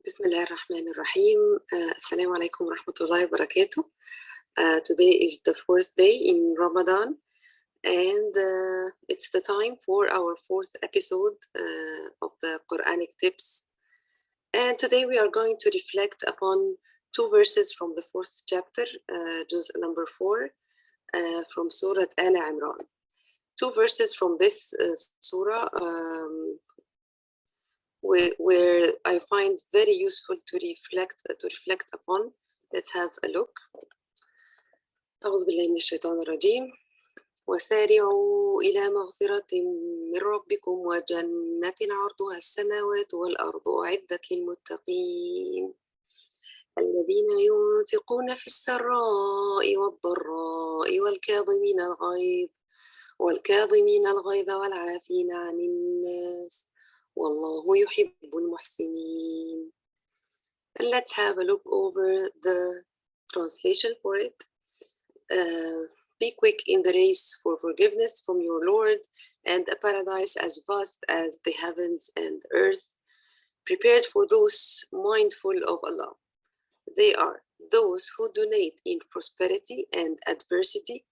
بسم الله الرحمن الرحيم. Assalamu alaikum wa rahmatullahi wa barakatuh. Today is the fourth day in Ramadan, and it's the time for our fourth episode of the Quranic tips. And today we are going to reflect upon two verses from the fourth chapter, juz number 4, from Surah Al Imran. Two verses from this surah where I find very useful to reflect upon. Let's have a look. أعوذ بالله من الشيطان الرجيم. وسارعوا إلى مغفرة من ربكم وجنة عرضها السماوات والأرض أعدت للمتقين الذين ينفقون في السراء والضراء والكاظمين الغيظ والعافين عن الناس والله يحب المحسنين. And let's have a look over the translation for it. Be quick in the race for forgiveness from your Lord and a paradise as vast as the heavens and earth, prepared for those mindful of Allah. They are those who donate in prosperity and adversity,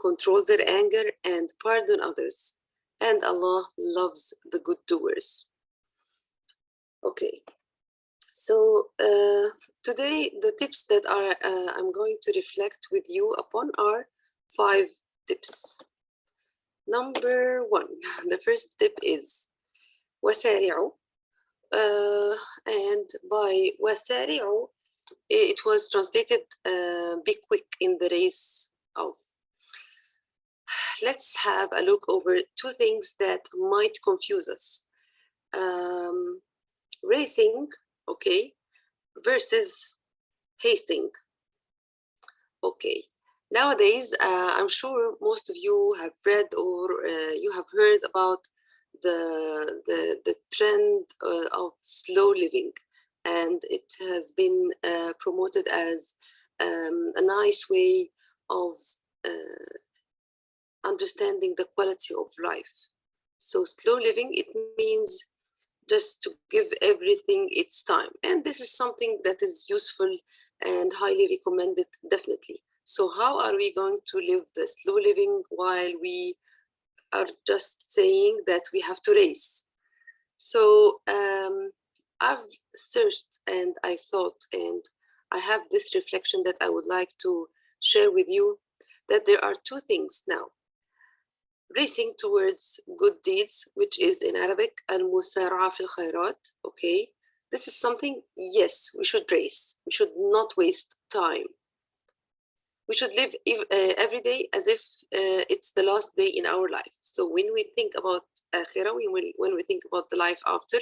control their anger and pardon others, and Allah loves the good doers. Okay, so today the tips that I'm going to reflect with you upon are 5 tips. Number 1, the first tip is وسارعوا, and by وسارعوا it was translated be quick in the race of. Let's have a look over 2 things that might confuse us. Racing, okay, versus hasting. Okay, nowadays I'm sure most of you have read or you have heard about the trend of slow living, and it has been promoted as a nice way of understanding the quality of life. So slow living, it means just to give everything its time. And this is something that is useful and highly recommended, definitely. So how are we going to live the slow living while we are just saying that we have to race? So I've searched and I thought, and I have this reflection that I would like to share with you, that there are 2 things now. Racing towards good deeds, which is in Arabic al-musara'a fil khairat. Okay, this is something, yes, we should race. We should not waste time. We should live every day as if it's the last day in our life. So when we think about akhirah, when we think about the life after,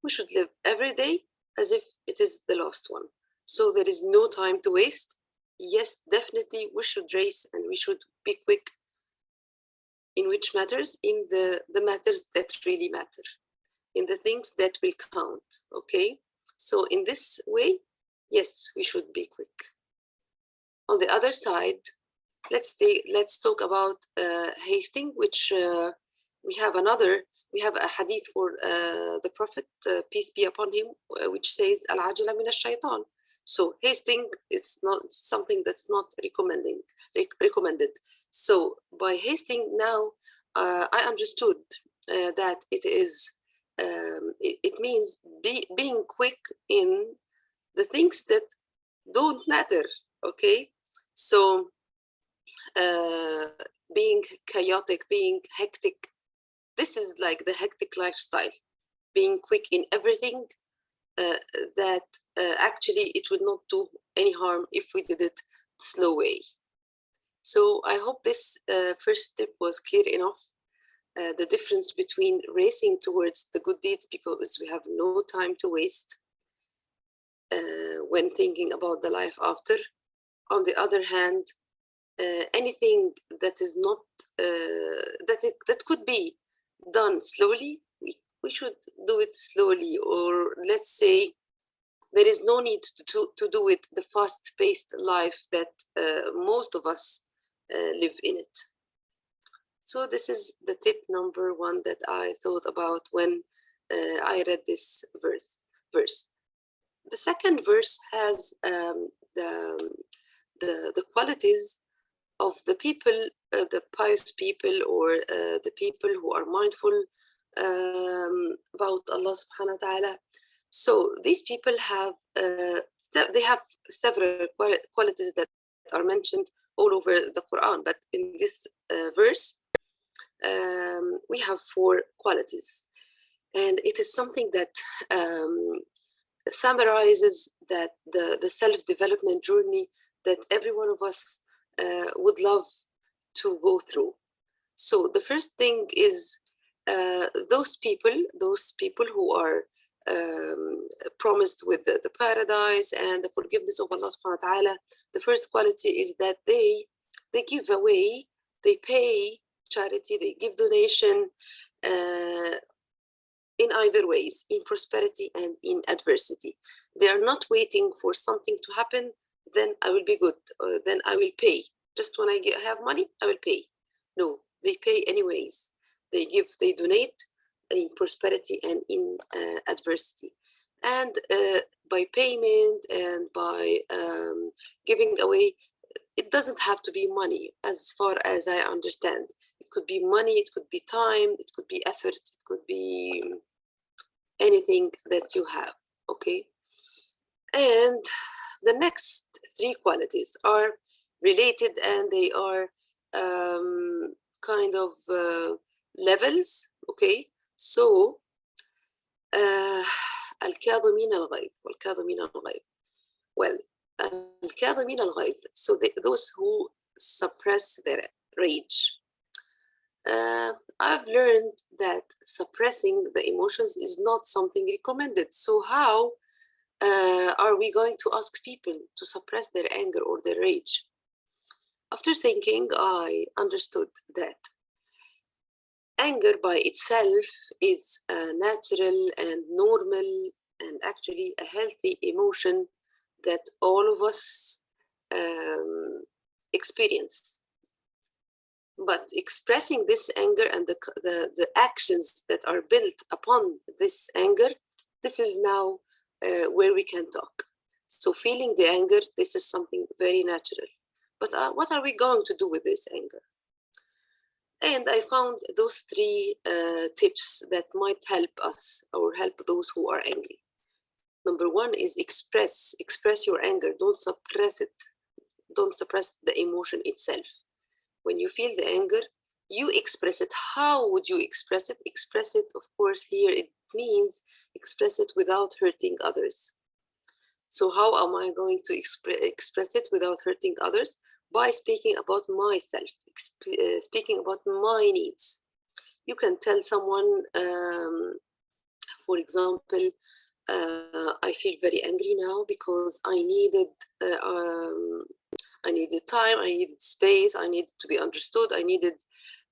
we should live every day as if it is the last one. So there is no time to waste. Yes, definitely we should race and we should be quick. In which matters? In the matters that really matter, in the things that will count. Okay, so in this way, yes, we should be quick. On the other side, let's talk about hasting, which we have a hadith for the Prophet, peace be upon him, which says al-ajala min ash-shaytan. So hasting, it's not something that's not recommended. So by hasting now, I understood that it is it means being quick in the things that don't matter. Okay, so being chaotic, being hectic, this is like the hectic lifestyle. Being quick in everything that actually it would not do any harm if we did it the slow way. So I hope this first tip was clear enough, the difference between racing towards the good deeds because we have no time to waste when thinking about the life after. On the other hand, anything that is not that could be done slowly, we should do it slowly, or let's say there is no need to do it the fast-paced life that most of us live in it. So this is the tip number 1 that I thought about when I read this verse. The second verse has the qualities of the people, the pious people, or the people who are mindful about Allah subhanahu wa ta'ala. So these people have, they have several qualities that are mentioned all over the Quran, but in this verse, we have 4 qualities. And it is something that summarizes that the self-development journey that every one of us would love to go through. So the first thing is those people who are promised with the paradise and the forgiveness of Allah subhanahu wa ta'ala. The first quality is that they give away, they pay charity, they give donation in either ways, in prosperity and in adversity. They are not waiting for something to happen, then I will be good, then I will pay. Just when I have money, I will pay. No, they pay anyways. They give, they donate in prosperity and in adversity. And by payment and by giving away, it doesn't have to be money as far as I understand. It could be money, it could be time, it could be effort, it could be anything that you have, okay? And the next 3 qualities are related, and they are kind of levels, okay? So الكاظمين الغيظ والكاظمين الغيظ. Well, الكاظمين الغيظ, so those who suppress their rage. I've learned that suppressing the emotions is not something recommended. So how are we going to ask people to suppress their anger or their rage? After thinking, I understood that anger by itself is a natural and normal and actually a healthy emotion that all of us experience. But expressing this anger and the actions that are built upon this anger, this is now where we can talk. So feeling the anger, this is something very natural. But what are we going to do with this anger? And I found those 3 tips that might help us or help those who are angry. Number 1 is express your anger. Don't suppress it. Don't suppress the emotion itself. When you feel the anger, you express it. How would you express it? Express it, of course, here it means express it without hurting others. So how am I going to express it without hurting others? By speaking about myself, speaking about my needs. You can tell someone, for example, I feel very angry now because I needed time, I needed space, I needed to be understood, I needed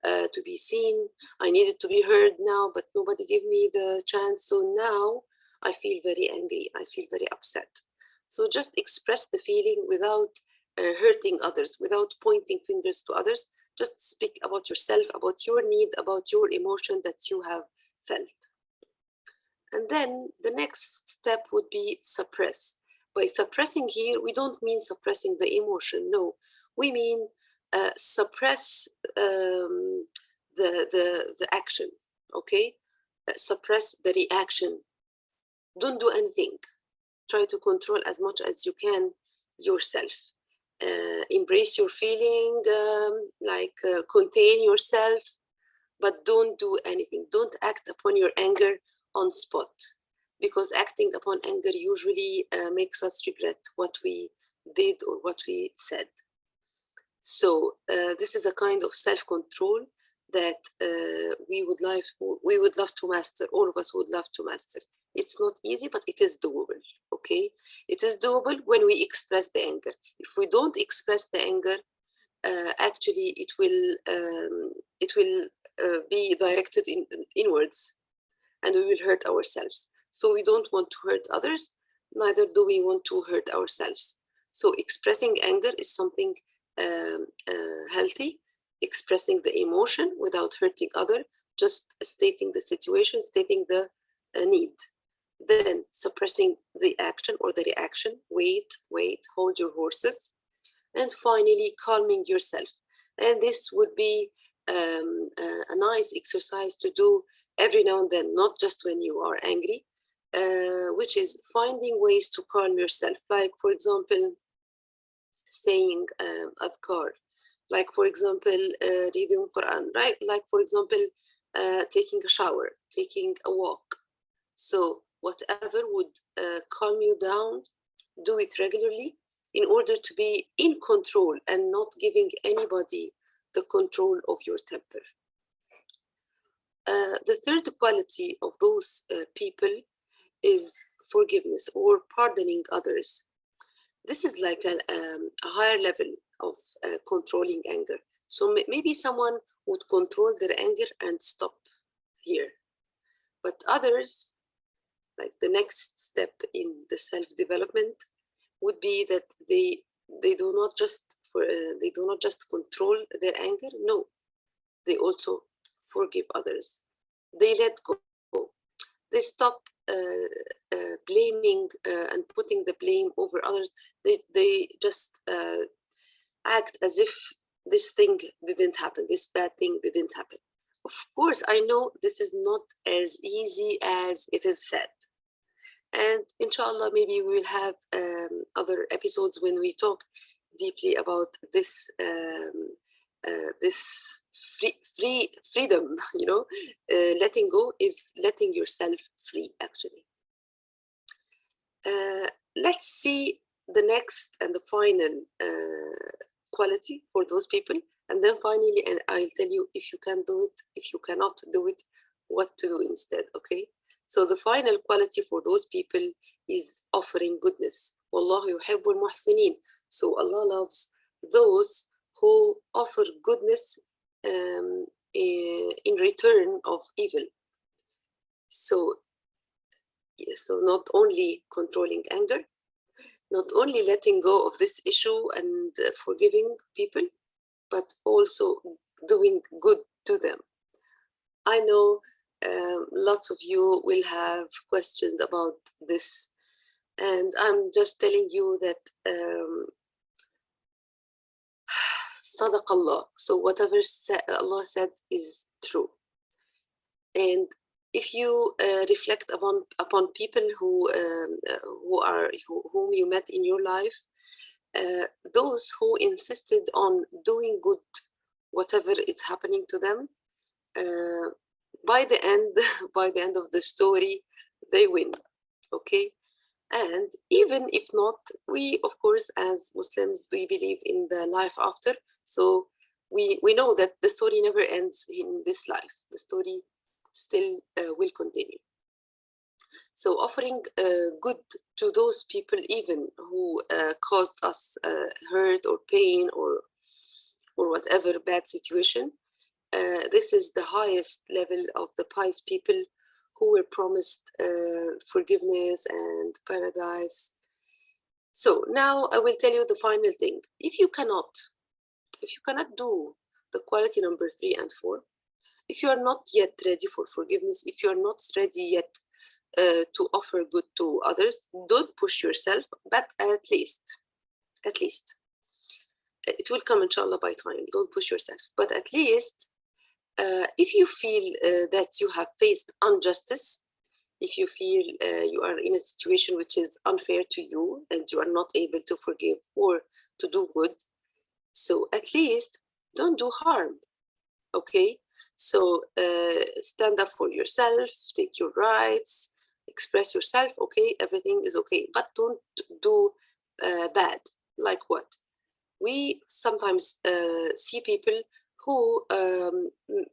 to be seen, I needed to be heard now, but nobody gave me the chance. So now I feel very angry, I feel very upset. So just express the feeling without hurting others, without pointing fingers to others. Just speak about yourself, about your need, about your emotion that you have felt. And then the next step would be suppress. By suppressing here, we don't mean suppressing the emotion, no. We mean suppress the action, okay? Suppress the reaction. Don't do anything. Try to control as much as you can yourself. Embrace your feeling, contain yourself, but don't do anything. Don't act upon your anger on spot, because acting upon anger usually makes us regret what we did or what we said. So this is a kind of self-control that we would love to master. All of us would love to master. It's not easy, but it is doable, okay? It is doable when we express the anger. If we don't express the anger, actually it will be directed inwards, and we will hurt ourselves. So we don't want to hurt others, neither do we want to hurt ourselves. So expressing anger is something healthy, expressing the emotion without hurting others, just stating the situation, stating the need. then suppressing the action or the reaction, wait, hold your horses, and finally calming yourself. And this would be a nice exercise to do every now and then, not just when you are angry, which is finding ways to calm yourself. Like, for example, saying adhkar, like, for example, reading Quran, right? Like, for example, taking a shower, taking a walk. So whatever would calm you down, do it regularly in order to be in control and not giving anybody the control of your temper. The third quality of those people is forgiveness or pardoning others. This is like a higher level of controlling anger. So maybe someone would control their anger and stop here. But others, like the next step in the self-development, would be that they do not just control their anger. No, they also forgive others. They let go. They stop blaming and putting the blame over others. They just act as if this thing didn't happen, this bad thing didn't happen. Of course, I know this is not as easy as it is said. And inshallah, maybe we will have other episodes when we talk deeply about this this freedom. Letting go is letting yourself free, actually. Let's see the next and the final quality for those people, and then finally, and I'll tell you if you can do it, if you cannot do it, what to do instead. Okay. So the final quality for those people is offering goodness. Wallahu yuhibbul muhsinin. So Allah loves those who offer goodness in return of evil. So not only controlling anger, not only letting go of this issue and forgiving people, but also doing good to them. I know lots of you will have questions about this, and I'm just telling you that Sadaq Allah. So whatever Allah said is true. And if you reflect upon people whom you met in your life, those who insisted on doing good, whatever is happening to them, by the end of the story, they win. Okay. And even if not, we, of course, as Muslims, we believe in the life after. So we know that the story never ends in this life. The story still will continue. So offering good to those people, even who caused us hurt or pain or whatever bad situation, this is the highest level of the pious people who were promised forgiveness and paradise. So now I will tell you the final thing. If you cannot do the quality number 3 and 4, if you are not yet ready for forgiveness, if you are not ready yet to offer good to others, don't push yourself, but at least, it will come inshallah by time. Don't push yourself, but at least if you feel that you have faced injustice, if you feel you are in a situation which is unfair to you and you are not able to forgive or to do good, so at least don't do harm. Okay, so stand up for yourself, take your rights, express yourself. Okay, everything is okay, but don't do bad. Like what? We sometimes see people who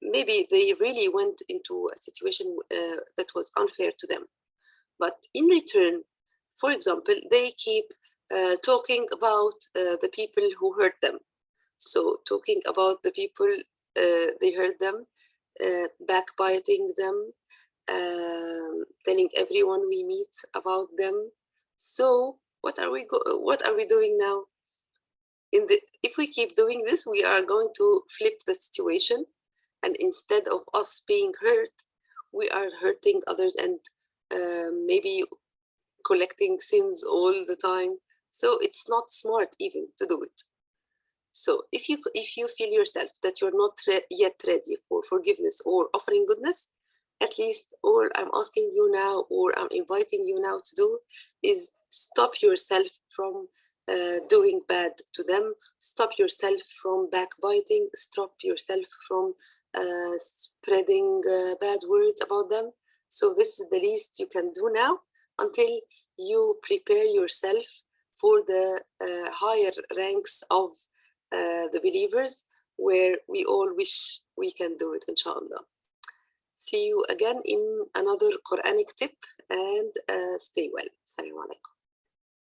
maybe they really went into a situation that was unfair to them. But in return, for example, they keep talking about the people who hurt them. So talking about the people they hurt them, backbiting them, telling everyone we meet about them. So what are we doing now? If we keep doing this, we are going to flip the situation, and instead of us being hurt, we are hurting others, and maybe collecting sins all the time. So it's not smart even to do it. So if you feel yourself that you're not yet ready for forgiveness or offering goodness, at least all I'm asking you now, or I'm inviting you now to do, is stop yourself from doing bad to them. Stop yourself from backbiting. Stop yourself from spreading bad words about them. So this is the least you can do now until you prepare yourself for the higher ranks of the believers, where we all wish we can do it, inshallah. See you again in another Quranic tip, and stay well. Assalamu alaikum.